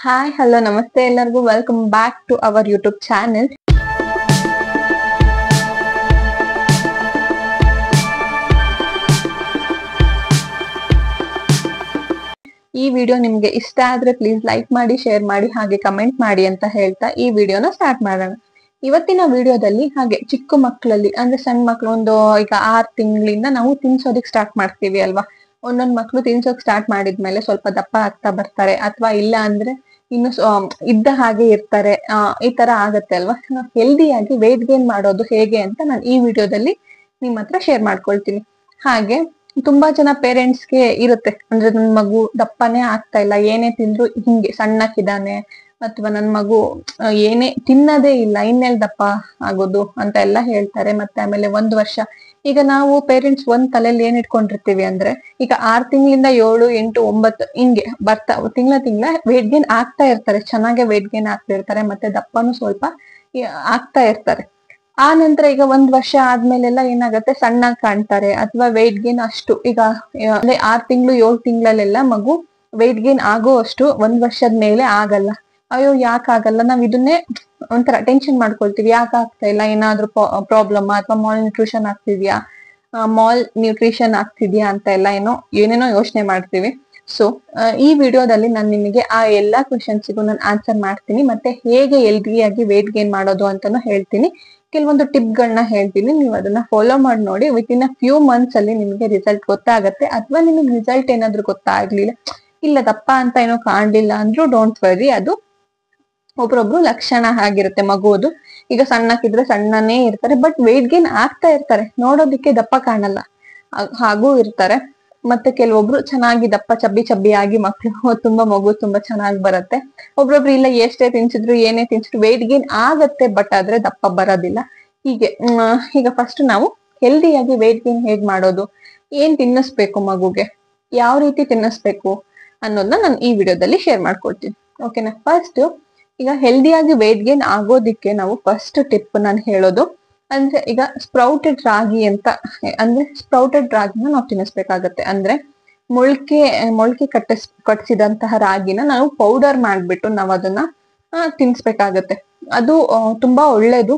Hi hello ನಮಸ್ತೆ ಎಲ್ಲರಿಗೂ welcome back to our YouTube channel. ಈ ವಿಡಿಯೋ ನಿಮ್ಗೆ ಇಷ್ಟ ಆದ್ರೆ ಪ್ಲೀಸ್ ಲೈಕ್ ಮಾಡಿ, ಶೇರ್ ಮಾಡಿ, ಹಾಗೆ ಕಮೆಂಟ್ ಮಾಡಿ ಅಂತ ಹೇಳ್ತಾ ಈ ವಿಡಿಯೋನ ಸ್ಟಾರ್ಟ್ ಮಾಡೋಣ. ಇವತ್ತಿನ ವಿಡಿಯೋದಲ್ಲಿ ಹಾಗೆ ಚಿಕ್ಕ ಮಕ್ಕಳಲ್ಲಿ ಅಂದ್ರೆ ಸಣ್ಣ ಮಕ್ಳು ಈಗ 6 ತಿಂಗಳಿಂದ ನಾವು ತಿನ್ಸೋದಕ್ಕೆ ಸ್ಟಾರ್ಟ್ ಮಾಡ್ತೀವಿ ಅಲ್ವಾ. ಒಂದೊಂದ್ ಮಕ್ಳು ತಿನ್ಸೋಕ್ ಸ್ಟಾರ್ಟ್ ಮಾಡಿದ್ಮೇಲೆ ಸ್ವಲ್ಪ ದಪ್ಪ ಆಗ್ತಾ ಬರ್ತಾರೆ, ಅಥವಾ ಇಲ್ಲ ಅಂದ್ರೆ ಇನ್ನು ಇದ್ದ ಹಾಗೆ ಇರ್ತಾರೆ. ಈ ತರ ಆಗತ್ತೆ ಅಲ್ವಾ. ಹೆಲ್ದಿಯಾಗಿ ವೇಟ್ ಗೇನ್ ಮಾಡೋದು ಹೇಗೆ ಅಂತ ನಾನು ಈ ವಿಡಿಯೋದಲ್ಲಿ ನಿಮ್ ಹತ್ರ ಶೇರ್ ಮಾಡ್ಕೊಳ್ತೀನಿ. ಹಾಗೆ ತುಂಬಾ ಜನ ಪೇರೆಂಟ್ಸ್ಗೆ ಇರುತ್ತೆ, ಅಂದ್ರೆ ನನ್ ಮಗು ದಪ್ಪನೇ ಆಗ್ತಾ ಇಲ್ಲ, ಏನೇ ತಿಂದ್ರು ಹಿಂಗೆ ಸಣ್ಣಕ್ಕಿದಾನೆ, ಅಥವಾ ನನ್ ಮಗು ಏನೇ ತಿನ್ನದೇ ಇಲ್ಲ, ಇನ್ನೆಲ್ ದಪ್ಪ ಆಗೋದು ಅಂತ ಎಲ್ಲ ಹೇಳ್ತಾರೆ. ಮತ್ತೆ ಆಮೇಲೆ 1 ವರ್ಷ, ಈಗ ನಾವು ಪೇರೆಂಟ್ಸ್ ಒಂದ್ ತಲೆಯಲ್ಲಿ ಏನ್ ಇಟ್ಕೊಂಡಿರ್ತೀವಿ ಅಂದ್ರೆ, ಈಗ 6 ತಿಂಗಳಿಂದ 7, 8, 9 ಹಿಂಗೆ ಬರ್ತಾ ತಿಂಗಳ ವೇಟ್ ಗೇನ್ ಆಗ್ತಾ ಇರ್ತಾರೆ, ಚೆನ್ನಾಗೆ ವೇಟ್ ಗೇನ್ ಆಗ್ತಾ ಇರ್ತಾರೆ, ಮತ್ತೆ ದಪ್ಪನು ಸ್ವಲ್ಪ ಆಗ್ತಾ ಇರ್ತಾರೆ. ಆ ನಂತರ ಈಗ 1 ವರ್ಷ ಆದ್ಮೇಲೆಲ್ಲ ಏನಾಗತ್ತೆ, ಸಣ್ಣ ಕಾಣ್ತಾರೆ, ಅಥವಾ ವೇಟ್ ಗೇನ್ ಅಷ್ಟು ಈಗ ಅಂದ್ರೆ 6 ತಿಂಗಳು 7 ತಿಂಗಳಲ್ಲೆಲ್ಲ ಮಗು ವೇಟ್ ಗೇನ್ ಆಗೋ ಅಷ್ಟು 1 ವರ್ಷದ ಮೇಲೆ ಆಗಲ್ಲ. ಅಯ್ಯೋ ಯಾಕೆ ಆಗಲ್ಲ, ನಾವ್ ಇದನ್ನೇ ಒಂಥರ ಟೆನ್ಷನ್ ಮಾಡ್ಕೊಳ್ತೀವಿ, ಯಾಕೆ ಆಗ್ತಾ ಇಲ್ಲ, ಏನಾದ್ರೂ ಪ್ರಾಬ್ಲಮ್ ಅಥವಾ ಮಾಲ್ ನ್ಯೂಟ್ರಿಷನ್ ಆಗ್ತಿದ್ಯಾ ಅಂತ ಎಲ್ಲ ಏನೇನೋ ಯೋಚನೆ ಮಾಡ್ತೀವಿ. ಸೊ ಈ ವಿಡಿಯೋದಲ್ಲಿ ನಾನು ನಿಮಗೆ ಆ ಎಲ್ಲಾ ಕ್ವೆಶನ್ಸ್ಗೂ ನಾನು ಆನ್ಸರ್ ಮಾಡ್ತೀನಿ, ಮತ್ತೆ ಹೇಗೆ ಹೆಲ್ದಿಯಾಗಿ ವೇಟ್ ಗೇನ್ ಮಾಡೋದು ಅಂತಾನು ಹೇಳ್ತೀನಿ. ಕೆಲವೊಂದು ಟಿಪ್ ಗಳನ್ನ ಹೇಳ್ತೀನಿ, ನೀವು ಅದನ್ನ ಫಾಲೋ ಮಾಡಿ ನೋಡಿ. ವಿತಿನ್ ಅ ಫ್ಯೂ ಮಂತ್ಸ್ ಅಲ್ಲಿ ನಿಮಗೆ ರಿಸಲ್ಟ್ ಗೊತ್ತಾಗತ್ತೆ. ಅಥವಾ ನಿಮಗೆ ರಿಸಲ್ಟ್ ಏನಾದ್ರು ಗೊತ್ತಾಗ್ಲಿಲ್ಲ, ಇಲ್ಲ ದಪ್ಪ ಅಂತ ಏನೋ ಕಾಣ್ಲಿಲ್ಲ ಅಂದ್ರೂ ಡೋಂಟ್ ವರಿ, ಅದು ಒಬ್ರೊಬ್ರು ಲಕ್ಷಣ ಆಗಿರುತ್ತೆ ಮಗುವುದು. ಈಗ ಸಣ್ಣಕ್ಕಿದ್ರೆ ಸಣ್ಣನೇ ಇರ್ತಾರೆ, ಬಟ್ ವೇಟ್ ಗೇನ್ ಆಗ್ತಾ ಇರ್ತಾರೆ, ನೋಡೋದಿಕ್ಕೆ ದಪ್ಪ ಕಾಣಲ್ಲ, ಹಾಗೂ ಇರ್ತಾರೆ. ಮತ್ತೆ ಕೆಲವೊಬ್ರು ಚೆನ್ನಾಗಿ ದಪ್ಪ ಚಬ್ಬಿ ಆಗಿ ಮಕ್ಳು ಮಗು ತುಂಬಾ ಚೆನ್ನಾಗಿ ಬರುತ್ತೆ. ಒಬ್ರೊಬ್ರು ಇಲ್ಲ, ಎಷ್ಟೇ ತಿನ್ಸಿದ್ರು ಏನೇ ತಿನ್ಸಿದ್ರು ವೇಟ್ ಗೇನ್ ಆಗತ್ತೆ, ಬಟ್ ಆದ್ರೆ ದಪ್ಪ ಬರೋದಿಲ್ಲ. ಹೀಗೆ ಈಗ ಫಸ್ಟ್ ನಾವು ಹೆಲ್ದಿಯಾಗಿ ವೇಟ್ ಗೇನ್ ಹೇಗ್ ಮಾಡೋದು, ಏನ್ ತಿನ್ನಿಸ್ಬೇಕು ಮಗುಗೆ, ಯಾವ ರೀತಿ ತಿನ್ನಿಸ್ಬೇಕು ಅನ್ನೋದನ್ನ ನಾನು ಈ ವಿಡಿಯೋದಲ್ಲಿ ಶೇರ್ ಮಾಡ್ಕೊಡ್ತೀನಿ. ಓಕೆನಾ. ಫಸ್ಟ್ ಈಗ ಹೆಲ್ದಿಯಾಗಿ ವೇಟ್ ಗೇನ್ ಆಗೋದಿಕ್ಕೆ ನಾವು ಫಸ್ಟ್ ಟಿಪ್ ನಾನು ಹೇಳೋದು ಅಂದ್ರೆ, ಈಗ ಸ್ಪ್ರೌಟೆಡ್ ರಾಗಿ ಅಂತ, ಅಂದ್ರೆ ಸ್ಪ್ರೌಟೆಡ್ ರಾಗಿನ ನಾವು ತಿನ್ನಿಸ್ಬೇಕಾಗತ್ತೆ. ಅಂದ್ರೆ ಮೊಳಕೆ ಕಟ್ಟಿಸಿದಂತಹ ರಾಗಿನ ನಾವು ಪೌಡರ್ ಮಾಡ್ಬಿಟ್ಟು ನಾವು ಅದನ್ನ ತಿನ್ಸ್ಬೇಕಾಗತ್ತೆ. ಅದು ತುಂಬಾ ಒಳ್ಳೇದು.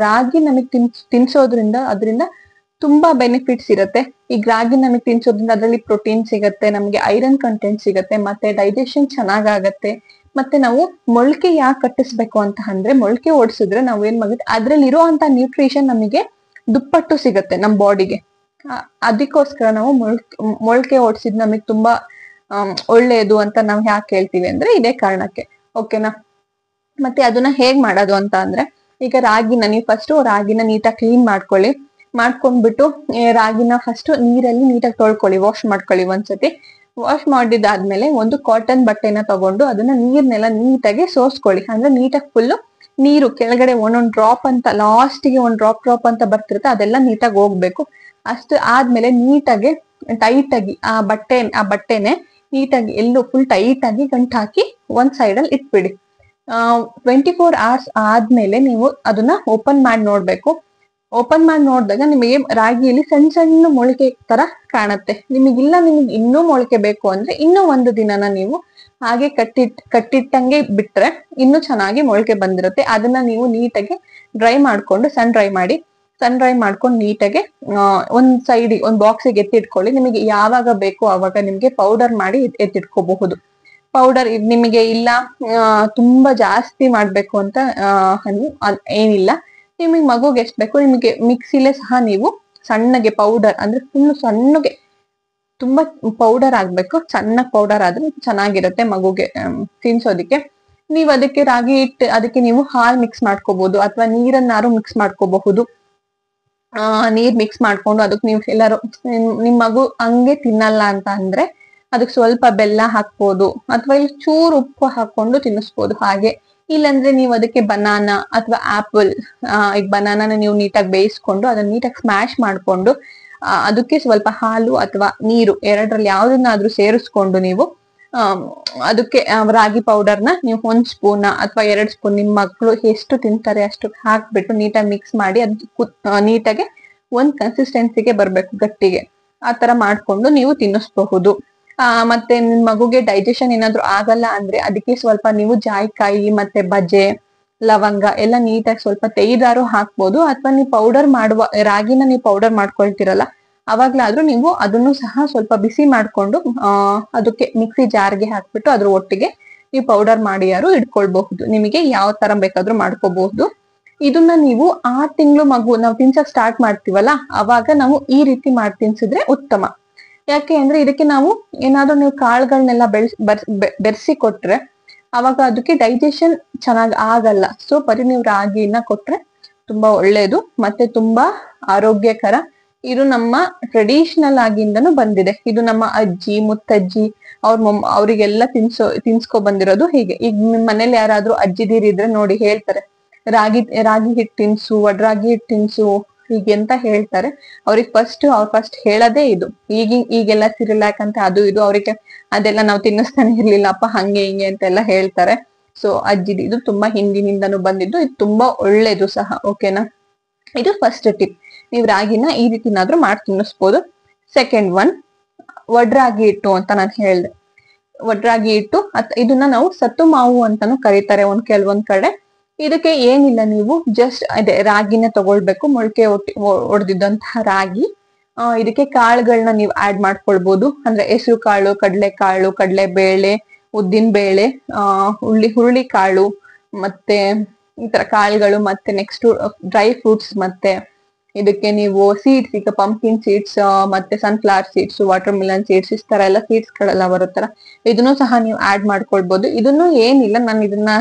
ರಾಗಿ ನಮಗ್ ತಿನ್ಸೋದ್ರಿಂದ ಅದರಿಂದ ತುಂಬಾ ಬೆನಿಫಿಟ್ಸ್ ಇರುತ್ತೆ. ಈಗ ರಾಗಿ ನಮಗ್ ತಿನ್ಸೋದ್ರಿಂದ ಅದರಲ್ಲಿ ಪ್ರೋಟೀನ್ ಸಿಗತ್ತೆ, ನಮ್ಗೆ ಐರನ್ ಕಂಟೆಂಟ್ ಸಿಗತ್ತೆ, ಮತ್ತೆ ಡೈಜೆಷನ್ ಚೆನ್ನಾಗಾಗತ್ತೆ. ಮತ್ತೆ ನಾವು ಮೊಳಕೆ ಯಾಕೆ ಕಟ್ಟಿಸ್ಬೇಕು ಅಂತ ಅಂದ್ರೆ, ಮೊಳಕೆ ಓಡಿಸಿದ್ರೆ ನಾವು ಏನ್ ಮಾಡುತ್ತೆ, ಅದ್ರಲ್ಲಿ ಇರುವಂತ ನ್ಯೂಟ್ರಿಷನ್ ನಮಗೆ ದುಪ್ಪಟ್ಟು ಸಿಗತ್ತೆ ನಮ್ ಬಾಡಿಗೆ. ಅದಕ್ಕೋಸ್ಕರ ನಾವು ಮೊಳಕೆ ಓಡಿಸಿದ್ ನಮಗ್ ತುಂಬಾ ಒಳ್ಳೇದು ಅಂತ ನಾವ್ ಯಾಕೆ ಹೇಳ್ತೀವಿ ಅಂದ್ರೆ ಇದೇ ಕಾರಣಕ್ಕೆ. ಓಕೆನಾ. ಮತ್ತೆ ಅದನ್ನ ಹೇಗ್ ಮಾಡೋದು ಅಂತ ಅಂದ್ರೆ, ಈಗ ನೀವು ಫಸ್ಟ್ ರಾಗಿನ ನೀಟಾಗಿ ಕ್ಲೀನ್ ಮಾಡ್ಕೊಂಡ್ಬಿಟ್ಟು ರಾಗಿನ ಫಸ್ಟ್ ನೀರಲ್ಲಿ ನೀಟಾಗಿ ತೊಳ್ಕೊಳ್ಳಿ, ವಾಶ್ ಮಾಡ್ಕೊಳ್ಳಿ ಒಂದ್ಸತಿ. ವಾಶ್ ಮಾಡಿದಾದ್ಮೇಲೆ ಒಂದು ಕಾಟನ್ ಬಟ್ಟೆನ ತಗೊಂಡು ಅದನ್ನ ನೀರ್ನೆಲ್ಲ ನೀಟಾಗಿ ಸೋಸ್ಕೊಳ್ಳಿ. ಅಂದ್ರೆ ನೀಟಾಗಿ ಫುಲ್ ನೀರು ಕೆಳಗಡೆ ಒಂದೊಂದ್ ಡ್ರಾಪ್ ಅಂತ, ಲಾಸ್ಟ್ಗೆ ಒಂದ್ ಡ್ರಾಪ್ ಅಂತ ಬರ್ತಿರುತ್ತೆ, ಅದೆಲ್ಲ ನೀಟಾಗಿ ಹೋಗ್ಬೇಕು. ಅಷ್ಟು ಆದ್ಮೇಲೆ ನೀಟಾಗಿ ಟೈಟ್ ಆಗಿ ಆ ಬಟ್ಟೆನೆ ನೀಟಾಗಿ ಎಲ್ಲೂ ಫುಲ್ ಟೈಟ್ ಆಗಿ ಗಂಟು ಹಾಕಿ ಒಂದ್ ಸೈಡ್ ಅಲ್ಲಿ ಇಟ್ಬಿಡಿ. 24 hours ಆದ್ಮೇಲೆ ನೀವು ಅದನ್ನ ಓಪನ್ ಮಾಡಿ ನೋಡ್ಬೇಕು. ಓಪನ್ ಮಾಡಿ ನೋಡಿದಾಗ ನಿಮಗೆ ರಾಗಿಯಲ್ಲಿ ಸಣ್ಣ ಸಣ್ಣ ಮೊಳಕೆ ತರ ಕಾಣುತ್ತೆ. ನಿಮಗೆ ಇನ್ನೂ ಮೊಳಕೆ ಬೇಕು ಅಂದ್ರೆ ಇನ್ನೂ 1 ದಿನನ ನೀವು ಹಾಗೆ ಕಟ್ಟಿಟ್ಟಂಗೆ ಬಿಟ್ರೆ ಇನ್ನೂ ಚೆನ್ನಾಗಿ ಮೊಳಕೆ ಬಂದಿರುತ್ತೆ. ಅದನ್ನ ನೀವು ನೀಟಾಗಿ ಸನ್ ಡ್ರೈ ಮಾಡ್ಕೊಂಡು ನೀಟಾಗಿ ಒಂದ್ ಸೈಡ್ ಒಂದ್ ಬಾಕ್ಸಿಗೆ ಎತ್ತಿಟ್ಕೊಳ್ಳಿ. ನಿಮಗೆ ಯಾವಾಗ ಬೇಕು ಅವಾಗ ನಿಮ್ಗೆ ಪೌಡರ್ ಮಾಡಿ ಎತ್ತಿಟ್ಕೋಬಹುದು. ಪೌಡರ್ ನಿಮಗೆ ಇಲ್ಲ ತುಂಬಾ ಜಾಸ್ತಿ ಮಾಡ್ಬೇಕು ಅಂತ ಏನಿಲ್ಲ, ನಿಮಗೆ ಮಗುಗೆ ಎಷ್ಟ್ ಬೇಕು ನಿಮಗೆ ಮಿಕ್ಸಿಲೇ ಸಹ ನೀವು ಸಣ್ಣಗೆ ಪೌಡರ್, ಅಂದ್ರೆ ಫುಲ್ ಸಣ್ಣಗೆ, ತುಂಬಾ ಪೌಡರ್ ಆಗ್ಬೇಕು, ಸಣ್ಣ ಪೌಡರ್ ಆದ್ರೆ ಚೆನ್ನಾಗಿರುತ್ತೆ ಮಗುಗೆ ತಿನ್ಸೋದಿಕ್ಕೆ. ನೀವು ಅದಕ್ಕೆ ರಾಗಿ ಹಿಟ್ಟು, ಅದಕ್ಕೆ ನೀವು ಹಾಲ್ ಮಿಕ್ಸ್ ಮಾಡ್ಕೋಬಹುದು, ಅಥವಾ ನೀರನ್ನಾರು ಮಿಕ್ಸ್ ಮಾಡ್ಕೋಬಹುದು. ನೀರ್ ಮಿಕ್ಸ್ ಮಾಡ್ಕೊಂಡು ಅದಕ್ಕೆ ನೀವು ಎಲ್ಲಾರು ನಿಮ್ ಮಗು ಹಂಗೆ ತಿನ್ನಲ್ಲ ಅಂತ ಅಂದ್ರೆ ಅದಕ್ಕೆ ಸ್ವಲ್ಪ ಬೆಲ್ಲ ಹಾಕ್ಬೋದು, ಅಥವಾ ಇಲ್ಲಿ ಚೂರು ಉಪ್ಪು ಹಾಕೊಂಡು ತಿನ್ನಿಸ್ಬೋದು ಹಾಗೆ. ಇಲ್ಲಾಂದ್ರೆ ನೀವು ಅದಕ್ಕೆ ಬನಾನಾ ಅಥವಾ ಆಪಲ್, ಈಗ ಬನಾನಾನ ನೀವು ನೀಟಾಗಿ ಬೇಯಿಸ್ಕೊಂಡು ಅದನ್ನ ನೀಟಾಗಿ ಸ್ಮ್ಯಾಶ್ ಮಾಡ್ಕೊಂಡು ಅದಕ್ಕೆ ಸ್ವಲ್ಪ ಹಾಲು ಅಥವಾ ನೀರು ಎರಡರಲ್ಲಿ ಯಾವ್ದನ್ನಾದ್ರೂ ಸೇರಿಸ್ಕೊಂಡು ನೀವು ಅದಕ್ಕೆ ರಾಗಿ ಪೌಡರ್ನ ನೀವು 1 ಸ್ಪೂನ್ ಅಥವಾ 2 ಸ್ಪೂನ್ ನಿಮ್ ಮಕ್ಕಳು ಎಷ್ಟು ತಿಂತಾರೆ ಅಷ್ಟು ಹಾಕ್ಬಿಟ್ಟು ನೀಟಾಗಿ ಮಿಕ್ಸ್ ಮಾಡಿ ನೀಟಾಗಿ ಒಂದ್ ಕನ್ಸಿಸ್ಟೆನ್ಸಿಗೆ ಬರ್ಬೇಕು, ಗಟ್ಟಿಗೆ. ಆ ತರ ಮಾಡ್ಕೊಂಡು ನೀವು ತಿನ್ನಿಸ್ಬಹುದು. ಮತ್ತೆ ನಿಮ್ ಮಗುಗೆ ಡೈಜೆಷನ್ ಏನಾದ್ರು ಆಗಲ್ಲ ಅಂದ್ರೆ ಅದಕ್ಕೆ ಸ್ವಲ್ಪ ನೀವು ಜಾಯಿಕಾಯಿ ಮತ್ತೆ ಬಜೆ ಲವಂಗ ಎಲ್ಲ ನೀಟಾಗಿ ಸ್ವಲ್ಪ ತೆಯ್ದಾರು ಹಾಕ್ಬೋದು, ಅಥವಾ ನೀವು ಪೌಡರ್ ಮಾಡುವ ರಾಗಿನ ನೀವು ಪೌಡರ್ ಮಾಡ್ಕೊಳ್ತಿರಲ್ಲ ಅವಾಗ್ಲಾದ್ರೂ ನೀವು ಅದನ್ನು ಸಹ ಸ್ವಲ್ಪ ಬಿಸಿ ಮಾಡ್ಕೊಂಡು ಅದಕ್ಕೆ ಮಿಕ್ಸಿ ಜಾರ್ಗೆ ಹಾಕ್ಬಿಟ್ಟು ಅದ್ರ ಒಟ್ಟಿಗೆ ನೀವು ಪೌಡರ್ ಮಾಡಿ ಯಾರು ಇಟ್ಕೊಳ್ಬಹುದು. ನಿಮಗೆ ಯಾವ ತರ ಬೇಕಾದ್ರೂ ಮಾಡ್ಕೋಬಹುದು. ಇದನ್ನ ನೀವು 6 ತಿಂಗಳು ಮಗು ನಾವು ತಿನ್ಸಕ್ ಸ್ಟಾರ್ಟ್ ಮಾಡ್ತೀವಲ್ಲ ಅವಾಗ ನಾವು ಈ ರೀತಿ ಮಾಡಿ ತಿನ್ಸಿದ್ರೆ ಉತ್ತಮ. ಯಾಕೆ ಅಂದ್ರೆ ಇದಕ್ಕೆ ನಾವು ಏನಾದ್ರೂ ನೀವು ಕಾಳುಗಳನ್ನೆಲ್ಲ ಬೆರೆಸಿ ಕೊಟ್ರೆ ಅವಾಗ ಅದಕ್ಕೆ ಡೈಜೆಷನ್ ಚೆನ್ನಾಗ್ ಆಗಲ್ಲ. ಸೊ ಬರೀ ನೀವು ರಾಗಿನ ಕೊಟ್ರೆ ತುಂಬಾ ಒಳ್ಳೇದು ಮತ್ತೆ ತುಂಬಾ ಆರೋಗ್ಯಕರ. ಇದು ನಮ್ಮ ಟ್ರೆಡಿಷನಲ್ ಆಗಿಂದನೂ ಬಂದಿದೆ. ಇದು ನಮ್ಮ ಅಜ್ಜಿ ಮುತ್ತಜ್ಜಿ ಅವ್ರಿಗೆಲ್ಲ ತಿನ್ಸ್ಕೊ ಬಂದಿರೋದು ಹೀಗೆ. ಈಗ ನಿಮ್ ಮನೇಲಿ ಯಾರಾದ್ರೂ ಅಜ್ಜಿದಿರಿದ್ರೆ ನೋಡಿ ಹೇಳ್ತಾರೆ ರಾಗಿ ಹಿಟ್ಟು ತಿನ್ಸು, ವಡ್ರಾಗಿ ಹಿಟ್ಟು ತಿನ್ಸು ಹೀಗೆ ಅಂತ ಹೇಳ್ತಾರೆ. ಅವ್ರಿಗೆ ಫಸ್ಟ್ ಹೇಳೋದೇ ಇದು. ಈಗೆಲ್ಲ ಸಿರಿಲಾಕ್ ಅಂತ ಅದು ಇದು ಅವ್ರಿಗೆ ಅದೆಲ್ಲ ನಾವು ತಿನ್ನಿಸ್ತಾನೆ ಇರ್ಲಿಲ್ಲಪ್ಪ ಹಂಗೆ ಹಿಂಗೆ ಅಂತೆಲ್ಲ ಹೇಳ್ತಾರೆ. ಸೊ ಅಜ್ಜಿದು ಇದು ತುಂಬಾ ಹಿಂದಿನಿಂದನೂ ಬಂದಿದ್ದು, ಇದು ತುಂಬಾ ಒಳ್ಳೇದು ಸಹ. ಓಕೆನಾ, ಇದು ಫಸ್ಟ್ ಟಿಪ್. ನೀವು ರಾಗಿನ ಈ ರೀತಿನಾದ್ರೂ ಮಾಡಿ ತಿನ್ನಿಸ್ಬೋದು. ಸೆಕೆಂಡ್ ಒನ್, ವಡ್ರಾಗಿ ಹಿಟ್ಟು ಅಂತ ನಾನು ಹೇಳ್ದೆ. ವಡ್ರಾಗಿ ಹಿಟ್ಟು ಇದನ್ನ ನಾವು ಸತ್ತು ಮಾವು ಅಂತಾನು ಕರೀತಾರೆ ಕೆಲವೊಂದ್ ಕಡೆ. ಇದಕ್ಕೆ ಏನಿಲ್ಲ, ನೀವು ಜಸ್ಟ್ ಅದೇ ರಾಗಿನ ತಗೊಳ್ಬೇಕು, ಮೊಳಕೆ ಹೊಡೆದಿದ್ದಂತಹ ರಾಗಿ. ಇದಕ್ಕೆ ಕಾಳುಗಳನ್ನ ನೀವು ಆಡ್ ಮಾಡ್ಕೊಳ್ಬಹುದು. ಅಂದ್ರೆ ಹೆಸರು ಕಾಳು, ಕಡಲೆಕಾಳು, ಕಡಲೆಬೇಳೆ, ಉದ್ದಿನ ಬೇಳೆ, ಹುರುಳಿ ಕಾಳು, ಮತ್ತೆ ಈ ತರ ಕಾಳುಗಳು, ಮತ್ತೆ ನೆಕ್ಸ್ಟ್ ಡ್ರೈ ಫ್ರೂಟ್ಸ್, ಮತ್ತೆ ಇದಕ್ಕೆ ನೀವು ಸೀಡ್ಸ್, ಈಗ ಪಂಪ್ಕಿನ್ ಸೀಡ್ಸ್, ಮತ್ತೆ sunflower seeds, water Milan seeds, ಈ ತರ ಎಲ್ಲ ಸೀಡ್ಸ್ ಗಳೆಲ್ಲ ಬರುತ್ತಲ್ಲ ಇದನ್ನು ಸಹ ನೀವು ಆಡ್ ಮಾಡ್ಕೊಳ್ಬಹುದು. ಇದನ್ನು ಏನಿಲ್ಲ, ನಾನು ಇದನ್ನ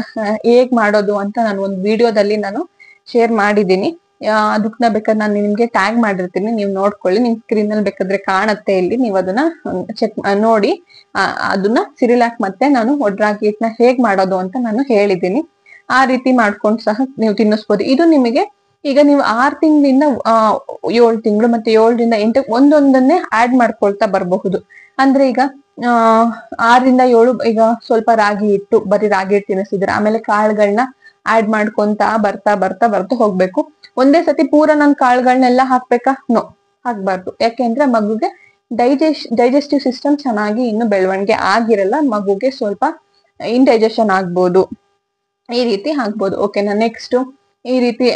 ಹೇಗ್ ಮಾಡೋದು ಅಂತ ನಾನು ಒಂದು ವಿಡಿಯೋದಲ್ಲಿ ನಾನು ಶೇರ್ ಮಾಡಿದ್ದೀನಿ. ಅದನ್ನ ಬೇಕಾದ್ರೆ ನಾನು ನಿಮ್ಗೆ ಟ್ಯಾಗ್ ಮಾಡಿರ್ತೀನಿ, ನೀವು ನೋಡ್ಕೊಳ್ಳಿ. ನಿಮ್ ಸ್ಕ್ರೀನ್ ಅಲ್ಲಿ ಬೇಕಾದ್ರೆ ಕಾಣುತ್ತೆ ಇಲ್ಲಿ, ನೀವು ಅದನ್ನ ಚೆಕ್ ನೋಡಿ. ಅದನ್ನ ಸಿರಿಲಾಕ್ ಮತ್ತೆ ನಾನು ವಡ್ರಾಗಿ ಹಿಟ್ಟನ್ನ ಹೇಗ್ ಮಾಡೋದು ಅಂತ ನಾನು ಹೇಳಿದ್ದೀನಿ. ಆ ರೀತಿ ಮಾಡ್ಕೊಂಡು ಸಹ ನೀವು ತಿನ್ನಿಸ್ಬೋದು. ಇದು ನಿಮಗೆ ಈಗ ನೀವು 6 ತಿಂಗಳಿಂದ 7 ತಿಂಗಳು ಮತ್ತೆ 7ರಿಂದ 8 ಒಂದೊಂದನ್ನೇ ಆಡ್ ಮಾಡ್ಕೊಳ್ತಾ ಬರಬಹುದು. ಅಂದ್ರೆ ಈಗ 6ರಿಂದ 7 ಈಗ ಸ್ವಲ್ಪ ರಾಗಿ ಹಿಟ್ಟು, ಬರೀ ರಾಗಿ ಹಿಟ್ಟು ತಿನ್ನಿಸಿದ್ರೆ ಆಮೇಲೆ ಕಾಳುಗಳನ್ನ ಆಡ್ ಮಾಡ್ಕೊಂತ ಬರ್ತಾ ಬರ್ತಾ ಬರ್ತಾ ಹೋಗ್ಬೇಕು. ಒಂದೇ ಸತಿ ಪೂರ ನನ್ ಕಾಳುಗಳನ್ನೆಲ್ಲ ಹಾಕ್ಬೇಕಾ? ನೋ, ಹಾಕ್ಬಾರ್ದು. ಯಾಕೆಂದ್ರೆ ಮಗುಗೆ ಡೈಜೆಸ್ಟಿವ್ ಸಿಸ್ಟಮ್ ಚೆನ್ನಾಗಿ ಇನ್ನು ಬೆಳವಣಿಗೆ ಆಗಿರಲ್ಲ, ಮಗುಗೆ ಸ್ವಲ್ಪ ಇಂಡೈಜೆಷನ್ ಆಗ್ಬೋದು. ಈ ರೀತಿ ಹಾಕ್ಬೋದು. ಓಕೆನಾ, ನೆಕ್ಸ್ಟ್ ಈ ರೀತಿ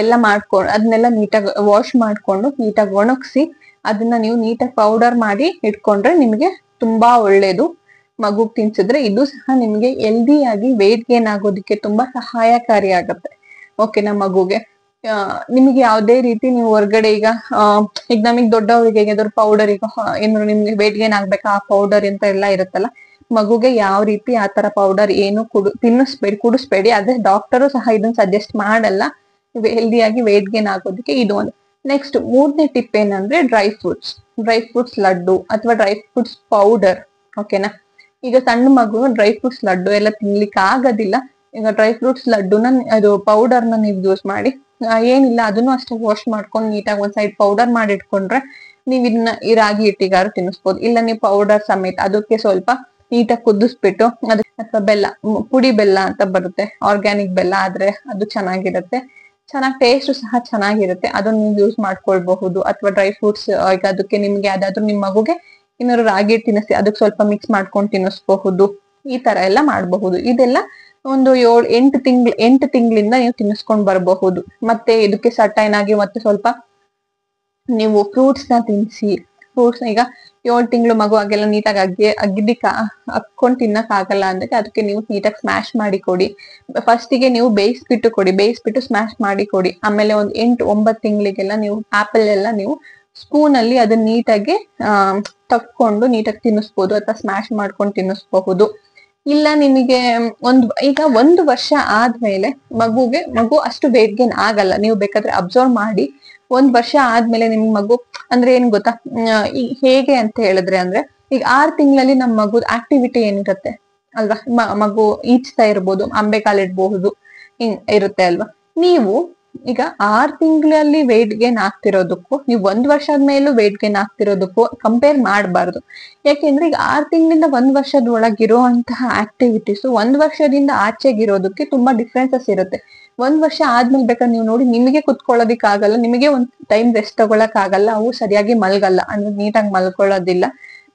ಎಲ್ಲ ಮಾಡ್ಕೊಂಡು ಅದನ್ನೆಲ್ಲ ನೀಟಾಗಿ ವಾಶ್ ಮಾಡ್ಕೊಂಡು ನೀಟಾಗಿ ಒಣಗಿಸಿ ಅದನ್ನ ನೀವು ನೀಟಾಗಿ ಪೌಡರ್ ಮಾಡಿ ಇಟ್ಕೊಂಡ್ರೆ ನಿಮಗೆ ತುಂಬಾ ಒಳ್ಳೇದು. ಮಗುಗ್ ತಿನ್ಸಿದ್ರೆ ಇದು ಸಹ ನಿಮ್ಗೆ ಹೆಲ್ದಿಯಾಗಿ ವೇಟ್ ಗೇನ್ ಆಗೋದಕ್ಕೆ ತುಂಬಾ ಸಹಾಯಕಾರಿ ಆಗತ್ತೆ. ಓಕೆನಾ, ಮಗುಗೆ ನಿಮ್ಗೆ ಯಾವ್ದೇ ರೀತಿ ನೀವು ಹೊರ್ಗಡೆ ಈಗ ನಮಗ್ ದೊಡ್ಡವರಿಗೆ ಏನಾದ್ರು ಪೌಡರ್, ಈಗ ಏನಾದ್ರು ನಿಮ್ಗೆ ವೇಟ್ ಗೇನ್ ಆಗ್ಬೇಕಾ ಆ ಪೌಡರ್ ಅಂತ ಎಲ್ಲ ಇರುತ್ತಲ್ಲ, ಮಗುಗೆ ಯಾವ ರೀತಿ ಆತರ ಪೌಡರ್ ಏನು ಕುಡಿಸ್ಬೇಡಿ. ಅದೇ ಡಾಕ್ಟರು ಸಹ ಇದನ್ನ ಸಜೆಸ್ಟ್ ಮಾಡಲ್ಲ ಹೆಲ್ದಿಯಾಗಿ ವೇಟ್ ಗೇನ್ ಆಗೋದಕ್ಕೆ. ಇದು ಒಂದು. ನೆಕ್ಸ್ಟ್ 3ನೇ ಟಿಪ್ ಏನಂದ್ರೆ ಡ್ರೈ ಫ್ರೂಟ್ಸ್ ಲಡ್ಡು ಅಥವಾ ಡ್ರೈ ಫ್ರೂಟ್ಸ್ ಪೌಡರ್. ಓಕೆನಾ, ಈಗ ಸಣ್ಣ ಮಗು ಡ್ರೈ ಫ್ರೂಟ್ಸ್ ಲಡ್ಡು ಎಲ್ಲ ತಿನ್ಲಿಕ್ಕೆ ಆಗೋದಿಲ್ಲ. ಈಗ ಡ್ರೈ ಫ್ರೂಟ್ಸ್ ಲಡ್ಡುನ ಅದು ಪೌಡರ್ನ ನೀವು ಯೂಸ್ ಮಾಡಿ. ಏನಿಲ್ಲ, ಅದನ್ನು ಅಷ್ಟೇ ವಾಶ್ ಮಾಡ್ಕೊಂಡು ನೀಟಾಗಿ ಒಂದ್ ಸೈಡ್ ಪೌಡರ್ ಮಾಡಿ ಇಟ್ಕೊಂಡ್ರೆ ನೀವ್ ಇದನ್ನ ಈ ರಾಗಿ ಹಿಟ್ಟಿಗಾರು ತಿನ್ನಿಸ್ಬೋದು. ಇಲ್ಲ ನೀವು ಪೌಡರ್ ಸಮೇತ ಅದಕ್ಕೆ ಸ್ವಲ್ಪ ನೀಟಾಗಿ ಕುದಿಸ್ಬಿಟ್ಟು ಅಥವಾ ಬೆಲ್ಲ, ಪುಡಿ ಬೆಲ್ಲ ಅಂತ ಬರುತ್ತೆ, ಆರ್ಗ್ಯಾನಿಕ್ ಬೆಲ್ಲ ಆದ್ರೆ ಅದು ಚೆನ್ನಾಗಿರುತ್ತೆ, ಚೆನ್ನಾಗಿ ಟೇಸ್ಟ್ ಸಹ ಚೆನ್ನಾಗಿರುತ್ತೆ. ಅದನ್ನ ನೀವು ಯೂಸ್ ಮಾಡ್ಕೊಳ್ಬಹುದು. ಅಥವಾ ಡ್ರೈ ಫ್ರೂಟ್ಸ್, ಈಗ ಅದಕ್ಕೆ ನಿಮ್ಗೆ ಯಾವ್ದಾದ್ರು ನಿಮ್ ಮಗುಗೆ ಏನಾದ್ರು ರಾಗಿ ಹಿಟ್ಟು ತಿನ್ನಿಸಿ ಅದಕ್ಕೆ ಸ್ವಲ್ಪ ಮಿಕ್ಸ್ ಮಾಡ್ಕೊಂಡು ತಿನ್ನಿಸ್ಬಹುದು. ಈ ತರ ಎಲ್ಲ ಮಾಡಬಹುದು. ಇದೆಲ್ಲ ಒಂದು 8 ತಿಂಗಳಿಂದ ನೀವು ತಿನ್ನಿಸ್ಕೊಂಡ್ ಬರಬಹುದು. ಮತ್ತೆ ಇದಕ್ಕೆ ಸರ್ಟೈನ್ ಆಗಿ ಮತ್ತೆ ಸ್ವಲ್ಪ ನೀವು ಫ್ರೂಟ್ಸ್ ನ ತಿನ್ಸಿ. ಫ್ರೂಟ್ಸ್ ಈಗ 7 ತಿಂಗಳು ಮಗು ಆಗೆಲ್ಲ ನೀಟಾಗಿ ಹಾಕೊಂಡ್ ತಿನ್ನಕ್ ಆಗಲ್ಲ ಅಂದ್ರೆ ಅದಕ್ಕೆ ನೀವು ನೀಟಾಗಿ ಸ್ಮ್ಯಾಶ್ ಮಾಡಿ ಕೊಡಿ. ಫಸ್ಟಿಗೆ ನೀವು ಬೇಯಿಸ್ಬಿಟ್ಟು ಕೊಡಿ, ಬೇಯಿಸ್ಬಿಟ್ಟು ಸ್ಮ್ಯಾಶ್ ಮಾಡಿ ಕೊಡಿ. ಆಮೇಲೆ ಒಂದ್ 8-9 ತಿಂಗಳಿಗೆಲ್ಲ ನೀವು ಆಪಲ್ ಎಲ್ಲ ನೀವು ಸ್ಪೂನ್ ಅಲ್ಲಿ ಅದನ್ನ ನೀಟಾಗಿ ತಕ್ಕೊಂಡು ನೀಟಾಗಿ ತಿನ್ನಿಸ್ಬೋದು, ಅಥವಾ ಸ್ಮ್ಯಾಶ್ ಮಾಡ್ಕೊಂಡು ತಿನ್ನಿಸ್ಬಹುದು. ಇಲ್ಲ ನಿಮಗೆ ಈಗ 1 ವರ್ಷ ಆದ್ಮೇಲೆ ಮಗು ಅಷ್ಟು ವೇಟ್ ಗೇನ್ ಆಗಲ್ಲ. ನೀವು ಬೇಕಾದ್ರೆ ಅಬ್ಸರ್ವ್ ಮಾಡಿ 1 ವರ್ಷ ಆದ್ಮೇಲೆ ನಿಮ್ ಮಗು ಅಂದ್ರೆ ಏನ್ ಗೊತ್ತಾ, ಹೇಗೆ ಅಂತ ಹೇಳಿದ್ರೆ ಅಂದ್ರೆ ಈಗ 6 ತಿಂಗಳಲ್ಲಿ ನಮ್ ಮಗು ಆಕ್ಟಿವಿಟಿ ಏನಿರುತ್ತೆ ಅಲ್ವಾ, ಮಗು ಈಚ್ತಾ ಇರ್ಬೋದು, ಅಂಬೆಕಾಲ್ ಇಡ್ಬಹುದು, ಇರುತ್ತೆ ಅಲ್ವಾ. ನೀವು ಈಗ 6 ತಿಂಗಳಲ್ಲಿ ವೇಟ್ ಗೇನ್ ಆಗ್ತಿರೋದಕ್ಕೂ ನೀವು 1 ವರ್ಷ ಆದ್ಮೇಲೂ ವೇಟ್ ಗೇನ್ ಆಗ್ತಿರೋದಕ್ಕೂ ಕಂಪೇರ್ ಮಾಡಬಾರ್ದು. ಯಾಕೆಂದ್ರೆ ಈಗ 6 ತಿಂಗಳಿಂದ 1 ವರ್ಷದ ಒಳಗಿರುವಂತಹ ಆಕ್ಟಿವಿಟೀಸ್ 1 ವರ್ಷದಿಂದ ಆಚೆಗಿರೋದಕ್ಕೆ ತುಂಬಾ ಡಿಫ್ರೆನ್ಸಸ್ ಇರುತ್ತೆ. 1 ವರ್ಷ ಆದ್ಮೇಲೆ ಬೇಕಾದ್ರೆ ನೀವು ನೋಡಿ, ನಿಮಗೆ ಕುತ್ಕೊಳ್ಳೋದಿಕ್ ಆಗಲ್ಲ, ನಿಮಗೆ ಒಂದ್ ಟೈಮ್ ರೆಸ್ಟ್ ತಗೊಳಕ್ ಆಗಲ್ಲ, ಅವು ಸರಿಯಾಗಿ ಮಲ್ಗಲ್ಲ, ಅಂದ್ರೆ ನೀಟಾಗಿ ಮಲ್ಕೊಳ್ಳೋದಿಲ್ಲ.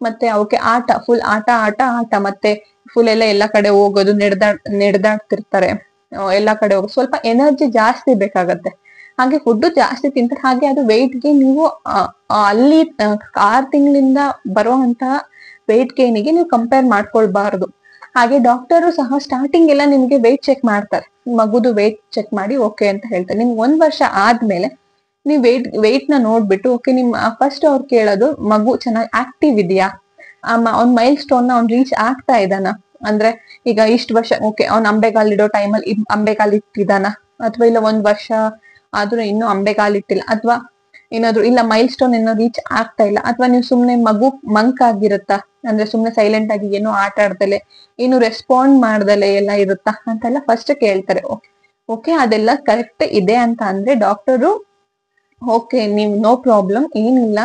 ಮತ್ತೆ ಅವಕ್ಕೆ ಆಟ, ಫುಲ್ ಆಟ ಆಟ ಆಟ, ಮತ್ತೆ ಫುಲ್ ಎಲ್ಲ ಕಡೆ ಹೋಗೋದು, ನೆಡ್ದಾಡ್ತಿರ್ತಾರೆ, ಎಲ್ಲಾ ಕಡೆ ಹೋಗೋದು, ಸ್ವಲ್ಪ ಎನರ್ಜಿ ಜಾಸ್ತಿ ಬೇಕಾಗತ್ತೆ. ಹಾಗೆ ಫುಡ್ ಜಾಸ್ತಿ ತಿಂತಾರೆ. ಹಾಗೆ ಅದು ಗೆ ನೀವು ಅಲ್ಲಿ 6 ತಿಂಗಳಿಂದ ಬರುವಂತಹ ವೆಯ್ಟ್ ಗೇನಿಗೆ ನೀವು ಕಂಪೇರ್ ಮಾಡ್ಕೊಳ್ಬಾರ್ದು. ಹಾಗೆ ಡಾಕ್ಟರು ಸಹ ಸ್ಟಾರ್ಟಿಂಗ್ ಎಲ್ಲ ನಿಮ್ಗೆ ವೆಯ್ಟ್ ಚೆಕ್ ಮಾಡ್ತಾರೆ, ಮಗುದು ವೆಯ್ಟ್ ಚೆಕ್ ಮಾಡಿ ಓಕೆ ಅಂತ ಹೇಳ್ತಾರೆ. ನಿಮ್ಗೆ 1 ವರ್ಷ ಆದ್ಮೇಲೆ ನೀವು ವೆಯ್ಟ್ ನ ನೋಡ್ಬಿಟ್ಟು ಓಕೆ, ನಿಮ್ ಫಸ್ಟ್ ಅವ್ರು ಕೇಳೋದು ಮಗು ಚೆನ್ನಾಗಿ ಆಕ್ಟಿವ್ ಇದೆಯಾ, ಅವ್ನ್ ಮೈಲ್ ಸ್ಟೋನ್ ನ ಅವ್ನ್ ರೀಚ್ ಆಗ್ತಾ ಇದ್ದಾನ, ಅಂದ್ರೆ ಈಗ ಇಷ್ಟು ವರ್ಷ ಓಕೆ ಅವ್ನ್ ಅಂಬೆಗಾಲ್ ಇಡೋ ಟೈಮಲ್ಲಿ ಅಂಬೆಗಾಲ್ ಇಟ್ಟಿದಾನ, ಅಥವಾ ಇಲ್ಲ 1 ವರ್ಷ ಆದ್ರೂ ಇನ್ನೂ ಅಂಬೆಗಾಲ್ ಇಟ್ಟಿಲ್ಲ, ಅಥವಾ ಏನಾದ್ರು ಇಲ್ಲ ಮೈಲ್ ಸ್ಟೋನ್ ಏನೋ ರೀಚ್ ಆಗ್ತಾ ಇಲ್ಲ, ಅಥವಾ ನೀವು ಸುಮ್ನೆ ಮಗು ಮಂಕ್ ಆಗಿರುತ್ತಾ, ಅಂದ್ರೆ ಸುಮ್ನೆ ಸೈಲೆಂಟ್ ಆಗಿ ಏನೋ ಆಟ ಆಡ್ದಲೆ, ಏನು ರೆಸ್ಪಾಂಡ್ ಮಾಡ್ದಲೆ ಎಲ್ಲ ಇರುತ್ತಾ ಅಂತೆಲ್ಲ ಫಸ್ಟ್ ಕೇಳ್ತಾರೆ. ಓಕೆ ಅದೆಲ್ಲ ಕರೆಕ್ಟ್ ಇದೆ ಅಂತ ಅಂದ್ರೆ ಡಾಕ್ಟರು ಓಕೆ ನೀವು ನೋ ಪ್ರಾಬ್ಲಮ್, ಏನಿಲ್ಲ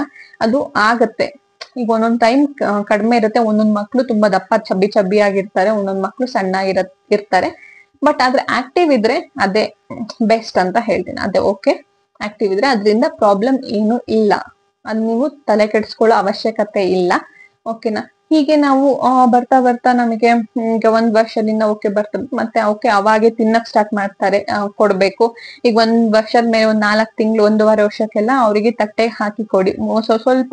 ಅದು ಆಗತ್ತೆ. ಈಗ ಒಂದೊಂದ್ ಟೈಮ್ ಕಡಿಮೆ ಇರುತ್ತೆ, ಒಂದೊಂದ್ ಮಕ್ಳು ತುಂಬಾ ದಪ್ಪ ಚಬ್ಬಿ ಆಗಿರ್ತಾರೆ, ಒಂದೊಂದ್ ಮಕ್ಳು ಇರ್ತಾರೆ. ಬಟ್ ಆದ್ರೆ ಆಕ್ಟಿವ್ ಇದ್ರೆ ಅದೇ ಬೆಸ್ಟ್ ಅಂತ ಹೇಳ್ತೀನಿ. ಅದೇ ಓಕೆ ಆಕ್ಟಿವ್ ಇದ್ರೆ ಅದರಿಂದ ಪ್ರಾಬ್ಲಮ್ ಏನು ಇಲ್ಲ, ಅದ್ ನೀವು ತಲೆ ಕೆಡಿಸ್ಕೊಳ್ಳೋ ಅವಶ್ಯಕತೆ ಇಲ್ಲ. ಓಕೆನಾ. ಹೀಗೆ ನಾವು ಬರ್ತಾ ಬರ್ತಾ ನಮಗೆ ಈಗ 1 ವರ್ಷದಿಂದ ಓಕೆ ಬರ್ತದೆ, ಮತ್ತೆ ಓಕೆ ಅವಾಗೆ ತಿನ್ನಕ್ ಸ್ಟಾರ್ಟ್ ಮಾಡ್ತಾರೆ, ಕೊಡ್ಬೇಕು. ಈಗ 1 ವರ್ಷದ ಮೇಲೆ 4 ತಿಂಗಳು 1.5 ವರ್ಷಕ್ಕೆಲ್ಲ ಅವರಿಗೆ ತಟ್ಟೆ ಹಾಕಿ ಕೊಡಿ, ಸ್ವಲ್ಪ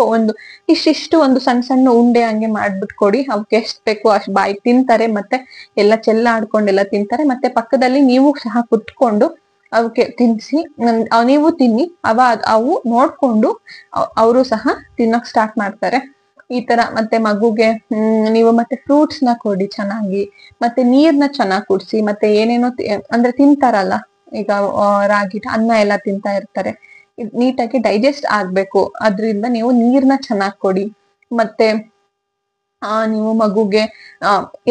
ಇಷ್ಟಿಷ್ಟು ಒಂದು ಸಣ್ಣ ಉಂಡೆ ಹಂಗೆ ಮಾಡ್ಬಿಟ್ಟು ಕೊಡಿ. ಅವಕ್ಕೆ ಎಷ್ಟ್ ಬೇಕು ಅಷ್ಟ್ ಬಾಯಿ ತಿಂತಾರೆ, ಮತ್ತೆ ಎಲ್ಲ ಚೆಲ್ಲಾಡ್ಕೊಂಡೆಲ್ಲ ತಿಂತಾರೆ. ಮತ್ತೆ ಪಕ್ಕದಲ್ಲಿ ನೀವು ಸಹ ಕುತ್ಕೊಂಡು ಅವಕ್ಕೆ ತಿನ್ಸಿ, ನೀವು ತಿನ್ನಿ, ಅವು ನೋಡ್ಕೊಂಡು ಅವರು ಸಹ ತಿನ್ನಕ್ ಸ್ಟಾರ್ಟ್ ಮಾಡ್ತಾರೆ. ಈ ತರ ಮತ್ತೆ ಮಗುಗೆ ನೀವು ಮತ್ತೆ ಫ್ರೂಟ್ಸ್ ನ ಕೊಡಿ ಚೆನ್ನಾಗಿ, ಮತ್ತೆ ನೀರ್ನ ಚೆನ್ನಾಗಿ ಕುಡ್ಸಿ, ಮತ್ತೆ ಏನೇನೋ ಅಂದ್ರೆ ತಿಂತಾರಲ್ಲ, ಈಗ ರಾಗಿ ಅನ್ನ ಎಲ್ಲ ತಿಂತಾ ಇರ್ತಾರೆ, ನೀಟಾಗಿ ಡೈಜೆಸ್ಟ್ ಆಗ್ಬೇಕು, ಅದ್ರಿಂದ ನೀವು ನೀರ್ನ ಚೆನ್ನಾಗಿ ಕೊಡಿ. ಮತ್ತೆ ನೀವು ಮಗುಗೆ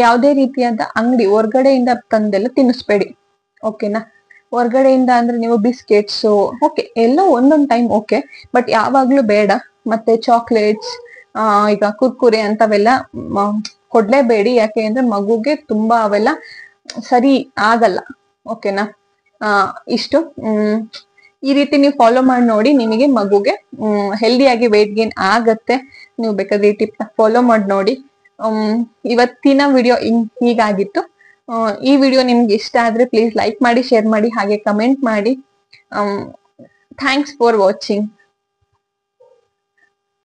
ಯಾವುದೇ ರೀತಿಯಾದ ಅಂಗಡಿ ಹೊರ್ಗಡೆಯಿಂದ ತಂದೆಲ್ಲ ತಿನ್ನಿಸ್ಬೇಡಿ. ಓಕೆನಾ. ಹೊರ್ಗಡೆಯಿಂದ ಅಂದ್ರೆ ನೀವು ಬಿಸ್ಕೆಟ್ಸ್ ಓಕೆ ಎಲ್ಲೋ ಒಂದೊಂದ್ ಟೈಮ್ ಓಕೆ, ಬಟ್ ಯಾವಾಗ್ಲೂ ಬೇಡ. ಮತ್ತೆ ಚಾಕ್ಲೇಟ್ಸ್, ಈಗ ಕುರ್ಕುರೆ ಅಂತವೆಲ್ಲ ಕೊಡ್ಲೇಬೇಡಿ, ಯಾಕೆ ಅಂದ್ರೆ ಮಗುಗೆ ತುಂಬಾ ಅವೆಲ್ಲ ಸರಿ ಆಗಲ್ಲ. ಓಕೆನಾ. ಇಷ್ಟು ಈ ರೀತಿ ನೀವು ಫಾಲೋ ಮಾಡಿ ನೋಡಿ, ನಿಮಗೆ ಮಗುಗೆ ಹೆಲ್ದಿಯಾಗಿ ವೆಯ್ಟ್ ಗೇನ್ ಆಗತ್ತೆ. ನೀವು ಬೇಕಾದ್ರೆ ಈ ಟಿಪ್ ನ ಫಾಲೋ ಮಾಡಿ ನೋಡಿ. ಇವತ್ತಿನ ವಿಡಿಯೋ ಹೀಗಾಗಿತ್ತು. ಈ ವಿಡಿಯೋ ನಿಮ್ಗೆ ಇಷ್ಟ ಆದ್ರೆ ಪ್ಲೀಸ್ ಲೈಕ್ ಮಾಡಿ, ಶೇರ್ ಮಾಡಿ, ಹಾಗೆ ಕಮೆಂಟ್ ಮಾಡಿ. Thanks for watching.